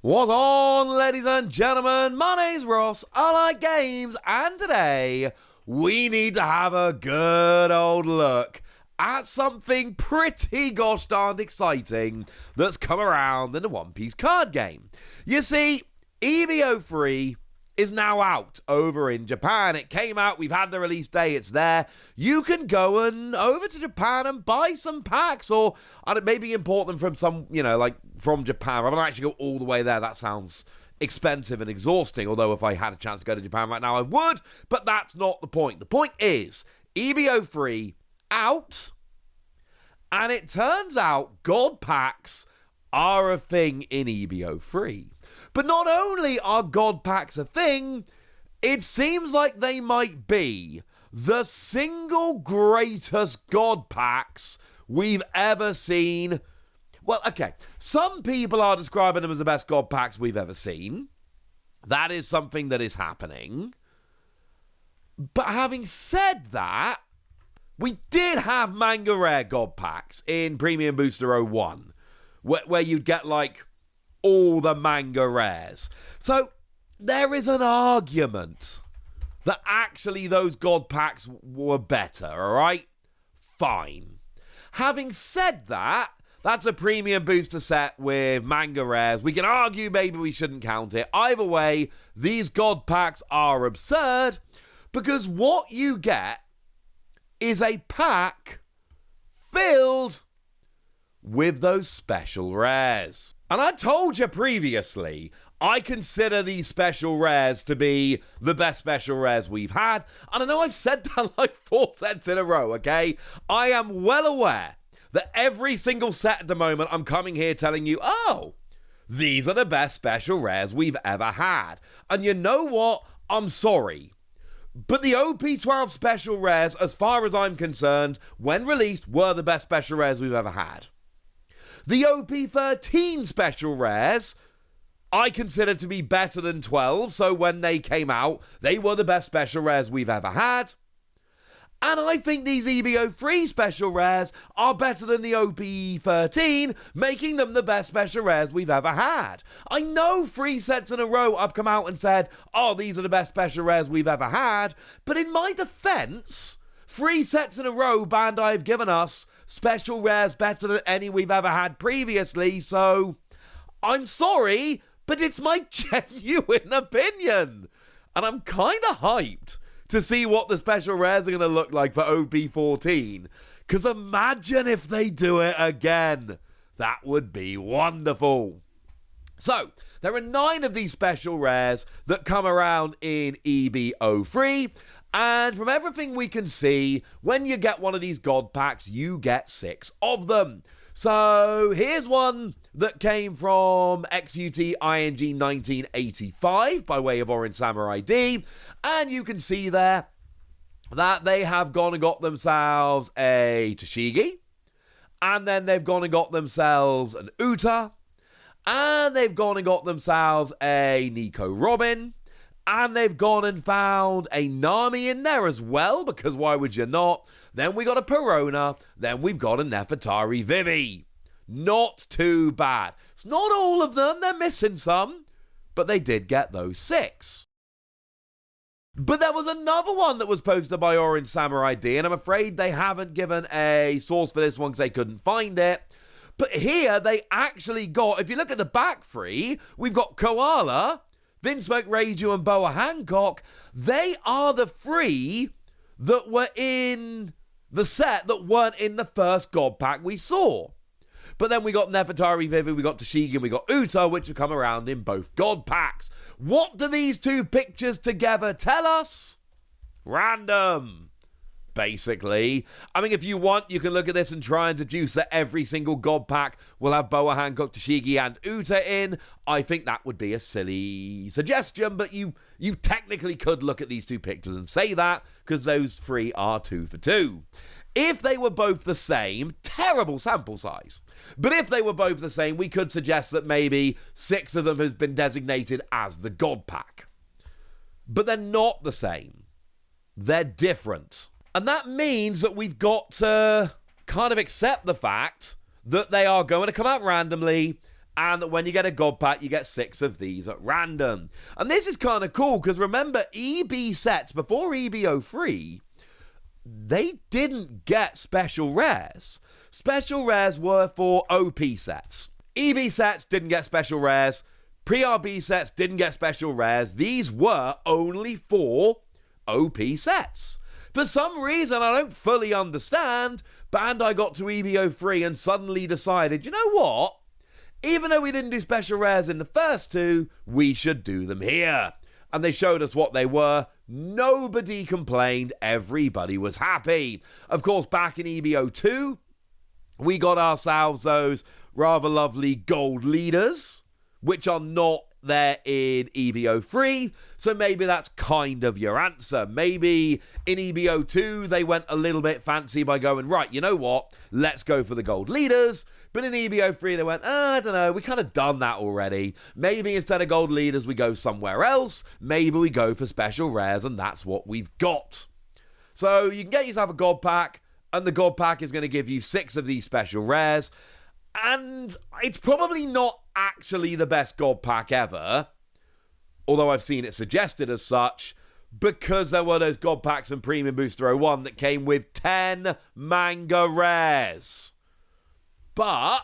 What's on, ladies and gentlemen? My name's Ross, I like games, and today we need to have a good old look at something pretty gosh darned exciting that's come around in the One Piece card game. You see, EB-03 is now out over in Japan. It came out, we've had the release day, it's there. You can go over to Japan and buy some packs, or maybe import them from some, from Japan. I don't actually go all the way there, that sounds expensive and exhausting, although if I had a chance to go to Japan right now I would, but that's not the point. The point is, EB-03 out, and it turns out God packs are a thing in EB-03. But not only are God packs a thing, it seems like they might be the single greatest God packs we've ever seen. Well, okay, some people are describing them as the best God packs we've ever seen. That is something that is happening. But having said that, we did have manga rare God packs in Premium Booster 01, where you'd get like all the manga rares. So there is an argument that actually those God packs were better, alright? Fine. Having said that, that's a premium booster set with manga rares. We can argue maybe we shouldn't count it. Either way, these God packs are absurd because what you get is a pack filled with those special rares. And I told you previously, I consider these special rares to be the best special rares we've had. And I know I've said that like 4 sets in a row, okay? I am well aware that every single set at the moment, I'm coming here telling you, oh, these are the best special rares we've ever had. And you know what? I'm sorry. But the OP12 special rares, as far as I'm concerned, when released, were the best special rares we've ever had. The OP13 special rares, I consider to be better than 12, so when they came out, they were the best special rares we've ever had. And I think these EB-03 special rares are better than the OP13, making them the best special rares we've ever had. I know 3 sets in a row I've come out and said, oh, these are the best special rares we've ever had, but in my defense, 3 sets in a row Bandai have given us special rares better than any we've ever had previously, so I'm sorry, but it's my genuine opinion. And I'm kind of hyped to see what the special rares are going to look like for OP14. Because imagine if they do it again. That would be wonderful. So, there are 9 of these special rares that come around in EB-03. And from everything we can see, when you get one of these God packs, you get 6 of them. So here's one that came from XUT ING 1985 by way of Orange Samurai D. And you can see there that they have gone and got themselves a TCG. And then they've gone and got themselves an Uta. And they've gone and got themselves a Nico Robin. And they've gone and found a Nami in there as well, because why would you not? Then we got a Perona. Then we've got a Nefertari Vivi. Not too bad. It's not all of them. They're missing some. But they did get those 6. But there was another one that was posted by Orange Samurai D, and I'm afraid they haven't given a source for this one because they couldn't find it. But here they actually got, if you look at the back 3, we've got Koala, Vinsmoke Reiju, and Boa Hancock. They are the 3 that were in the set that weren't in the first God pack we saw. But then we got Nefertari Vivi, we got Tashigi, and we got Uta, which have come around in both God packs. What do these 2 pictures together tell us? Random. Basically. I mean, if you want, you can look at this and try and deduce that every single God pack will have Boa Hancock, Tashigi, and Uta in. I think that would be a silly suggestion, but you technically could look at these 2 pictures and say that, because those 3 are 2 for 2. If they were both the same, terrible sample size. But if they were both the same, we could suggest that maybe 6 of them has been designated as the God pack. But they're not the same. They're different. And that means that we've got to kind of accept the fact that they are going to come out randomly and that when you get a God Pack, you get 6 of these at random. And this is kind of cool, because remember, EB sets, before EB-03, they didn't get special rares. Special rares were for OP sets. EB sets didn't get special rares. Pre-RB sets didn't get special rares. These were only for OP sets. For some reason I don't fully understand, Bandai got to EB-03 and suddenly decided, you know what? Even though we didn't do special rares in the first 2, we should do them here. And they showed us what they were. Nobody complained. Everybody was happy. Of course, back in EB-02, we got ourselves those rather lovely gold leaders, which are not there in EB-03, so maybe that's kind of your answer. Maybe in EB-02 they went a little bit fancy by going, right, you know what, let's go for the gold leaders. But in EB-03 they went, I don't know, we kind of done that already. Maybe instead of gold leaders we go somewhere else. Maybe we go for special rares, and that's what we've got. So you can get yourself a God Pack, and the God Pack is going to give you 6 of these special rares. And it's probably not actually the best God Pack ever, although I've seen it suggested as such, because there were those God Packs in Premium Booster 01 that came with 10 manga rares. But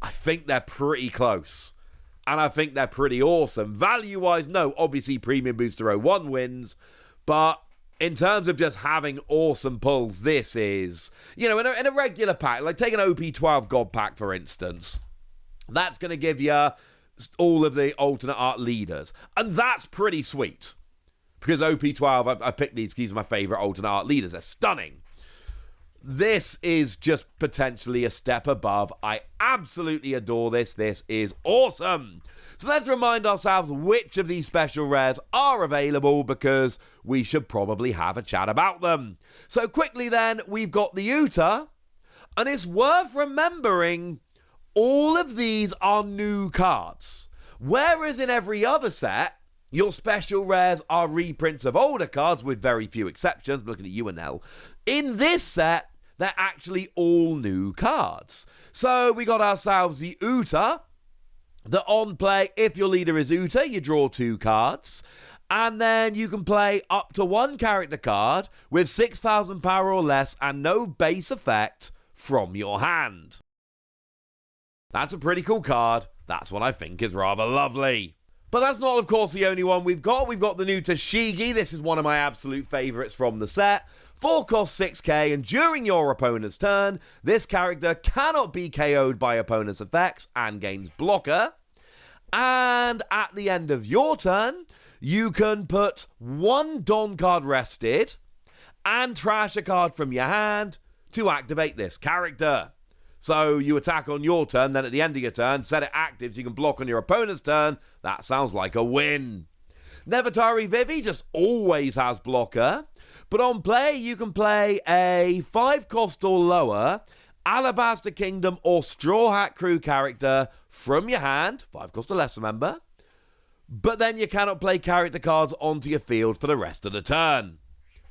I think they're pretty close, and I think they're pretty awesome. Value-wise, no, obviously Premium Booster 01 wins, but in terms of just having awesome pulls, this is, you know, in a regular pack, like take an OP-12 God Pack, for instance. That's going to give you all of the alternate art leaders. And that's pretty sweet. Because OP-12, I've picked these, these are my favourite alternate art leaders. They're stunning. This is just potentially a step above. I absolutely adore this. This is awesome. So let's remind ourselves which of these special rares are available, because we should probably have a chat about them. So quickly then, we've got the Uta, and it's worth remembering all of these are new cards. Whereas in every other set, your special rares are reprints of older cards, with very few exceptions. I'm looking at you and Nell. In this set, they're actually all new cards. So we got ourselves the Uta, that on play, if your leader is Uta, you draw 2 cards. And then you can play up to 1 character card with 6,000 power or less and no base effect from your hand. That's a pretty cool card. That's what I think is rather lovely. But that's not, of course, the only one we've got. We've got the new Tashigi. This is one of my absolute favourites from the set. 4 cost 6k, and during your opponent's turn, this character cannot be KO'd by opponent's effects and gains blocker. And at the end of your turn, you can put 1 Don card rested and trash a card from your hand to activate this character. So you attack on your turn, then at the end of your turn, set it active so you can block on your opponent's turn. That sounds like a win. Nevatari Vivi just always has blocker, but on play you can play a 5 cost or lower Alabaster Kingdom or Straw Hat Crew character from your hand, 5 cost or less, remember, but then you cannot play character cards onto your field for the rest of the turn.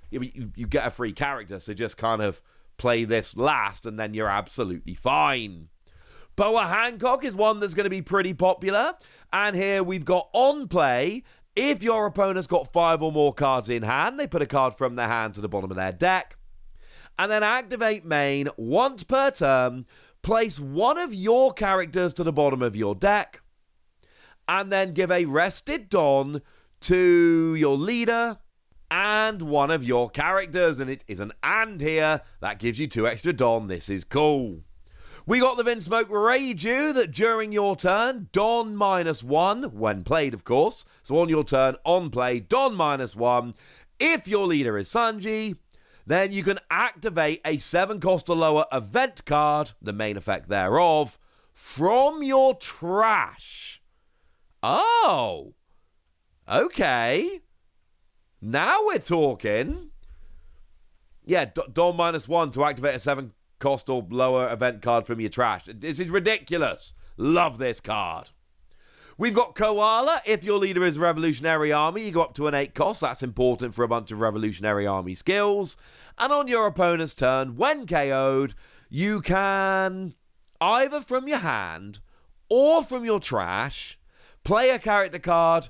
You get a free character, so just kind of play this last and then you're absolutely fine. Boa Hancock is one that's going to be pretty popular, and here we've got on play, if your opponent's got 5 or more cards in hand, they put a card from their hand to the bottom of their deck, and then activate main once per turn, place 1 of your characters to the bottom of your deck, and then give a rested Don to your leader and 1 of your characters, and it is an and here. That gives you 2 extra Don. This is cool. We got the Vinsmoke Reiju that during your turn, Don -1, when played, of course. So on your turn, on play, Don -1. If your leader is Sanji, then you can activate a 7 cost or lower event card, the main effect thereof, from your trash. Oh, okay. Now we're talking. Yeah, Don -1 to activate a 7 cost or lower event card from your trash. This is ridiculous. Love this card. We've got Koala. If your leader is Revolutionary Army, you go up to an 8 cost. That's important for a bunch of Revolutionary Army skills. And on your opponent's turn, when KO'd, you can either from your hand or from your trash, play a character card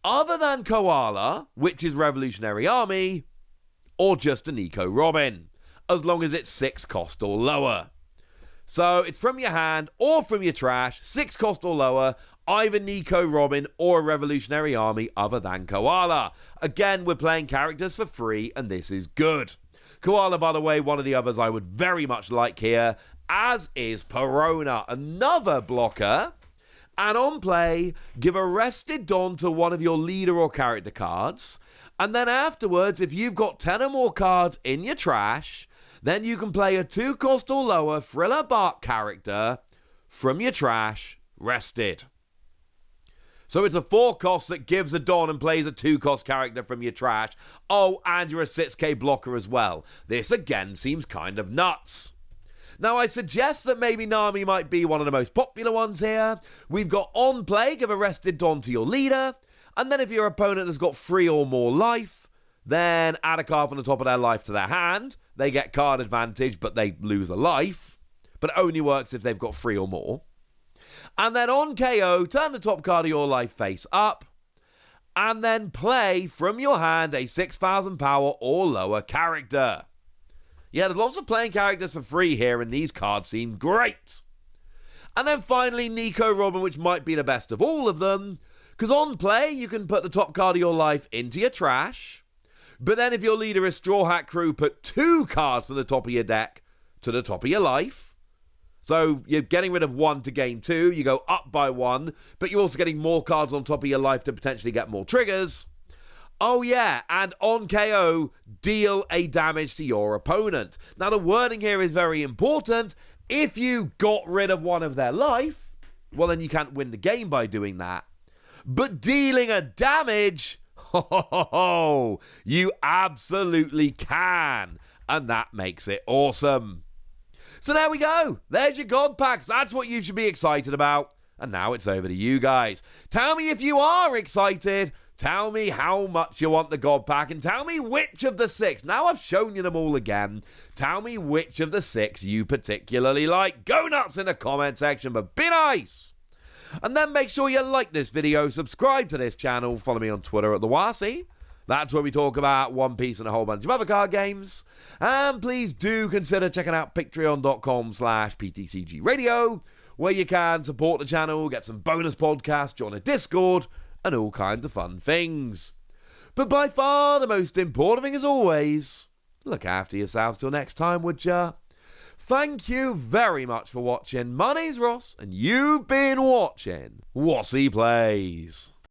other than Koala, which is Revolutionary Army, or just a Nico Robin, as long as it's 6 cost or lower. So it's from your hand or from your trash, 6 cost or lower, either Nico Robin or a Revolutionary Army other than Koala. Again, we're playing characters for free, and this is good. Koala, by the way, one of the others I would very much like here, as is Perona, another blocker. And on play, give a rested Don to one of your leader or character cards. And then afterwards, if you've got 10 or more cards in your trash, then you can play a 2 cost or lower Thriller Bark character from your trash, rested. So it's a 4 cost that gives a Don and plays a 2 cost character from your trash. Oh, and you're a 6k blocker as well. This again seems kind of nuts. Now, I suggest that maybe Nami might be one of the most popular ones here. We've got on play, give a rested Don to your leader. And then if your opponent has got 3 or more life, then add a card from the top of their life to their hand. They get card advantage, but they lose a life. But it only works if they've got 3 or more. And then on KO, turn the top card of your life face up. And then play from your hand a 6,000 power or lower character. Yeah, there's lots of playing characters for free here, and these cards seem great. And then finally, Nico Robin, which might be the best of all of them, because on play, you can put the top card of your life into your trash, but then if your leader is Straw Hat Crew, put 2 cards from the top of your deck to the top of your life. So you're getting rid of 1 to gain 2, you go up by 1, but you're also getting more cards on top of your life to potentially get more triggers. Oh yeah, and on KO, deal a damage to your opponent. Now the wording here is very important. If you got rid of 1 of their life, well then you can't win the game by doing that. But dealing a damage, you absolutely can. And that makes it awesome. So there we go. There's your God Packs. That's what you should be excited about. And now it's over to you guys. Tell me if you are excited. Tell me how much you want the God Pack, and tell me which of the 6. Now I've shown you them all again. Tell me which of the 6 you particularly like. Go nuts in the comment section, but be nice. And then make sure you like this video, subscribe to this channel, follow me on Twitter at the Wasi. That's where we talk about One Piece and a whole bunch of other card games. And please do consider checking out patreon.com/PTCG Radio, where you can support the channel, get some bonus podcasts, join a Discord, and all kinds of fun things. But by far the most important thing as always, look after yourselves till next time, would ya? Thank you very much for watching. My name's Ross, and you've been watching Wasi Plays.